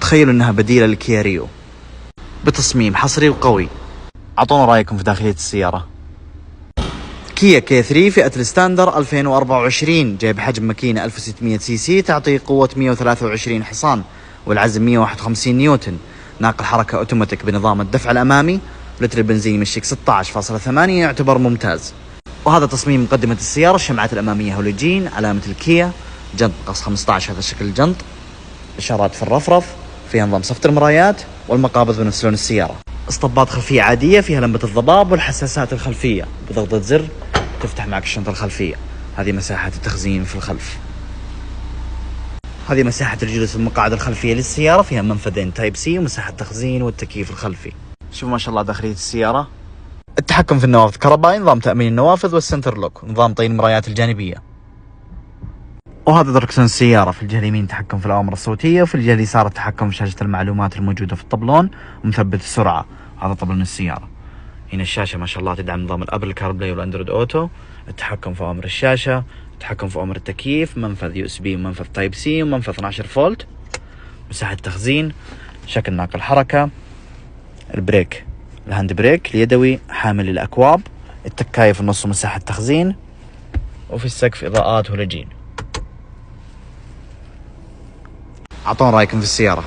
تخيلوا انها بديلة للكيا ريو بتصميم حصري وقوي. اعطونا رايكم في داخلية السيارة. كيا كي 3 فئة الستاندر 2024 جايب حجم ماكينة 1600 سي سي تعطي قوة 123 حصان والعزم 151 نيوتن. ناقل حركة اوتوماتيك بنظام الدفع الامامي. لتر البنزين يمشيك 16.8 يعتبر ممتاز. وهذا تصميم مقدمة السيارة. الشمعات الامامية هولوجين علامة الكيا. جنط قص 15 هذا شكل الجنط. اشارات في الرفرف. فيها نظام صفت المرايات والمقابض بنفس لون السيارة. اسطبات خلفية عادية فيها لمبة الضباب والحساسات الخلفية. بضغطة زر تفتح معك الشنطة الخلفية. هذه مساحة التخزين في الخلف. هذه مساحة الجلوس المقاعد الخلفية للسيارة. فيها منفذين تايب سي ومساحة تخزين والتكييف الخلفي. شوفوا ما شاء الله داخلية السيارة. التحكم في النوافذ كهربائي. نظام تأمين النوافذ والسنتر لوك. نظام طي المرايات الجانبية. وهذا دركسون السيارة. في الجهة اليمين تحكم في الأوامر الصوتية وفي الجهة اليسار التحكم في شاشة المعلومات الموجودة في الطبلون ومثبت السرعة. هذا طبلون السيارة. هنا الشاشة ما شاء الله تدعم نظام الأبل كاربلاي والأندرويد أوتو. التحكم في أوامر الشاشة. التحكم في أوامر التكييف. منفذ يو اس بي ومنفذ تايب سي ومنفذ 12 فولت. مساحة تخزين. شكل ناقل حركة. البريك الهاند بريك اليدوي حامل الأكواب. التكاية في النص ومساحة تخزين. وفي السقف إضاءات هولوجين. أعطونا رأيكم في السيارة.